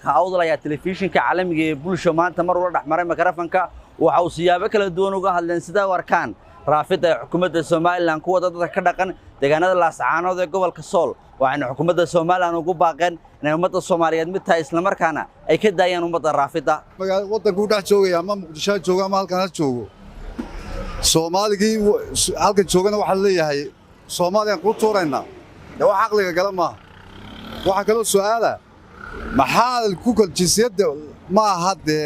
gobolka Awdal ayaa telefishinka caalamiga ee bulsho maanta mar wada dhaxmaray makarafanka waxa uu siyaabo kala duwan uga hadleen sida warkaan raafida xukuumadda Soomaaliland kuwa dadka ka dhaqan deegaanada Laascaanood ee gobolka Sool waxayna xukuumadda Soomaaliland ugu baaqeen inay ummadda Soomaaliyeed mid tahay isla markaana ay ka daayaan ummadda raafida wadanku dhex joogay ama Muqdisho jooga ama halkan joogo Soomaaligi halka joogana waxa leeyahay Soomaaliya ku tuurayna wax aqliga gala ma waxa kale su'aala maxaa ku kal jinsiyada ma hadde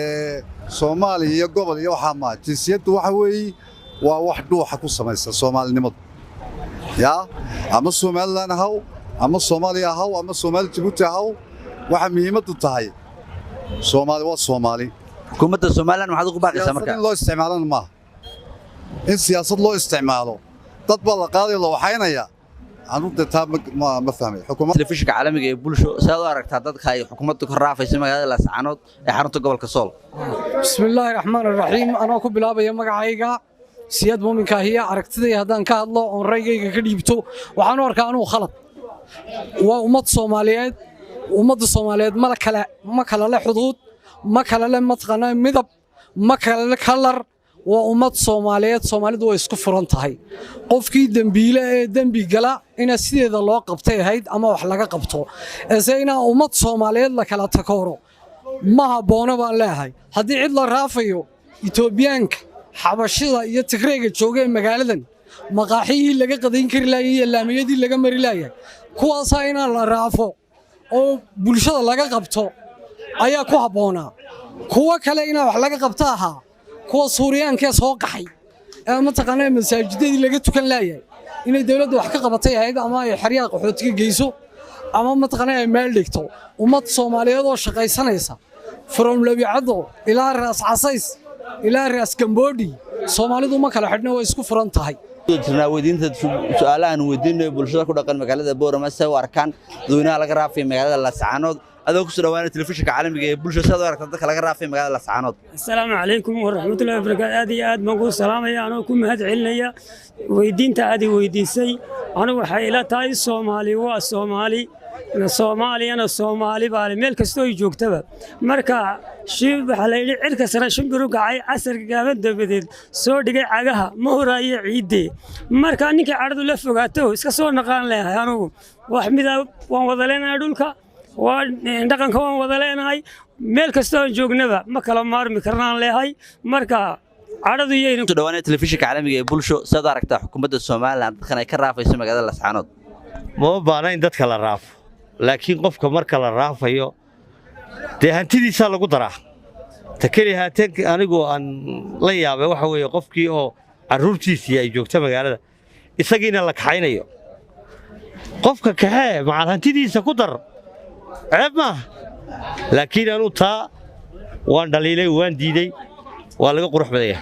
Soomaaliya gobol iyo waxa ma jinsiyadu waxa weey waa wax dhuuxa ku samaysan Soomaalinimada ya ama Soomaaliland haw ama Soomaaliya haw ama Soomaali Djibouti haw waxa muhiimadu tahay Soomaali waa Soomaali xukuumadda Soomaaliland waxaad ugu baaqaysaa markaa in loo isticmaalo ma in siyaasad loo isticmaalo dad baa la qaaday loo waxaynaya anu dadta ma fahmay xukuumadda telefishinka caalamiga ee bulsho saad u aragtaa dadka ay xukuumaddu ka raafayso magaalada Laascaanood ee xarunta gobolka Sool bismillaahir rahmaanir rahiim anoo ku bilaabaya magacayga siyad muuminka hiya aragtiday hadaan ka hadlo oo raygayga ka dhiibto waxaan u arkaa inuu khalad waa ummadda Soomaaliyeed ma kala leh xuduud ma kala leh matqana midab ma kala leh kalar waa ummad Soomaaliyeed Soomaalidu way isku furan tahay qofkii dambiile ee dambi gala ina sideeda loo qabtay ahayd ama wax laga qabto eesayna ummad Soomaaliyeed la kala takooro ma haboona baan leeyahay hadii cid la raafayo Itoobiyaanka xabashida iyo Tigreega joogay magaaladan maqaaxii laga qadayn kari laayay laamiyadii laga mari laayay kuwaas ayna la raafo oo bulshada laga qabto ayaa ku haboona kuwa kale ina wax laga qabto ahaa kuwa Suuriyaanka soo qaxay ama taqaanay masaajidadii laga tukan laayay inay dawladdu wax ka qabatay hay'ad ama ay xariiq qaxootiga geyso ama ma taqaanay meel dhigto ummad Soomaaliyeed oo shaqaysanaysa from Labiicado ilaa Raas Casays ilaa Raas Gamboodi Soomaalidu ma kala xidhna way isku furan tahay jirnaa weydiinta su'aalahan weydiinay bulshada ku dhaqan magaalada Boorama say u arkaan dadweynaha laga raafay magaalada Laascaanood adoo ku soo dhawaanay telefishinka caalamiga ee bulshada sida aragtay dadka laga raafay magaalada Laascaanood assalaamu calaykum wa rahmatullaahi wa barakaatuh aad iyo aad baan ku salaamaya anoo ku mahad celinaya weydiinta aad weydiisay anigu waxa ila tahay Soomaali waa Soomaali Soomaaliyana Soomaali baa meel kasto ay joogtaba marka shii waxa la yiri cirka sare shimbiru gacay asar gaaban dabadeed soo dhigay cagaha ma horaayo ciidee marka ninka caradu la fogaato iska soo naqaan leeyahay anigu wax midab waan wada leenahay dhulka waan dhaqanka waan wada leenahay meel kasto aan joognaba ma kala maarmi karnaan leeyahay marka caradu yeeyna soo dhawaanay telefishinka caalamiga ee bulsho sida aragtaa xukuumadda Soomaaliland dadkan ay ka raafayso magaalada Laascaanood ma baanayn dadka la raafo laakiin qofka marka la raafayo de hantidiisa lagu daraa takali haateen anigu aan la yaabay waxa weeye qofkii oo caruurtiisii ay joogto magaalada isagiina la kaxaynayo qofka kaxee macal hantidiisa ku dar ceeb ma laakiin aanu taa waan dhaliilay waan diiday waa laga qurux badaya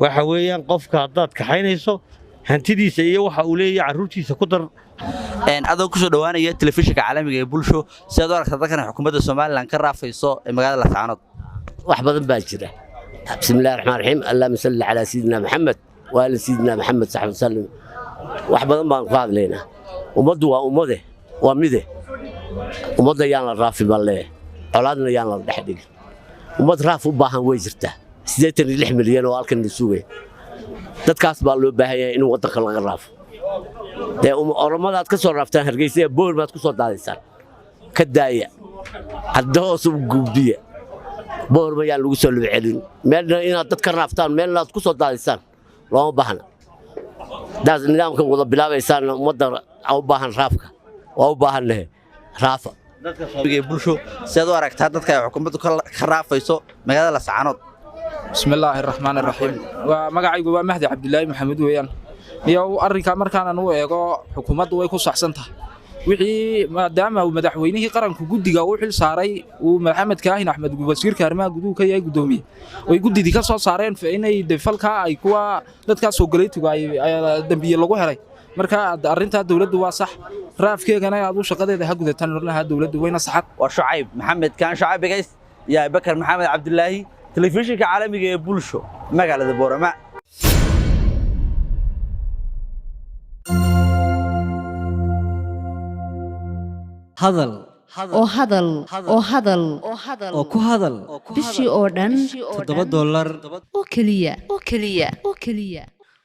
waxa weeyaan qofka hadaad kaxaynayso hantidiisa iyo waxa uu leeyahay caruurtiisa ku dar adoo ku soo dhawaanaya telefishinka caalamiga ee bulsho sida aragtay dadkan xukuumadda Soomaaliland ka raafayso ee magaalada Laascaanood wax badan baa jira bismillaahir rahmaanir rahiim allahumma salli ala sayyidina Muhammad wa ala sayyidina Muhammad sallallahu alayhi wasallam wax badan baan ku hadlaynaa ummaddu waa ummade waa mide ummadda yaan la raafi balle colaadna yaan la dhaxdhig ummad raaf u baahan way jirtaa 86 milyan oo halkan la sugay dadkaas baa loo baahan yahay in wadanka laga raafo oromadaad ka soo raaftaan Hargeysa Boormaad ku soo daadaysan ka daaya haddoo soo gubdiya Boorma yaa lagu soo celin meelna inaad dadka raaftaan meelna aad ku soo daadaysan loo baahna daas nidaamka wada bilaabaysan ummadda u baahan raafka waa u baahan leh raafa dadka Soomaaliga ee bulsho sida aragtaa dadka ay xukuumaddu ka raafayso magaalada Laascaanood bismillaahir rahmaanir rahiim waa magacaygu waa Mahdi Cabdullaahi Maxamed weeyaan iyo arrinka markaan anu eego xukuumaddu way ku saxsan tahay wixii maadaama madaxweynihii qaranku gudiga uu xil saaray uu Maxamed Kaahin Axmed wasiirka arrimaha gudaha ka yahay gudoomiye way gudidi ka soo saareen inay defalka ay kuwa dadka soo galeetiga ay dambiye lagu helay marka arrinta dawladdu waa sax raafkeegana aad u shaqadeeda ha gudataan ornaha dawladdu wayna saxad waa Shucayb Maxamed kaan Shucayb gays ya Bakar Maxamed Cabdullaahi telefishinka caalamiga ee bulsho magaalada Boorama hadal oo hadal oo hadal oo ku hadal bishii oo dhan $7 oo keliya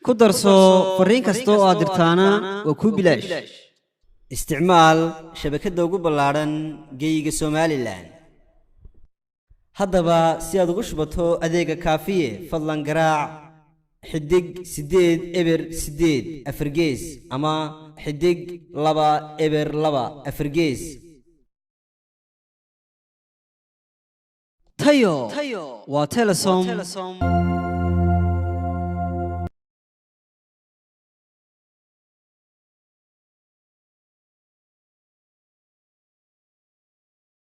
ku darso fariin kasta oo aad dirtaana waa kuu bilaash isticmaal shabakadda ugu ballaaran geyga Somaliland haddaba si aad ugu shubato adeega kaafiye fadlan garaac xidig 8 eber 8 afargees ama xidig 2 eber 2 afargees tayo waa Telesom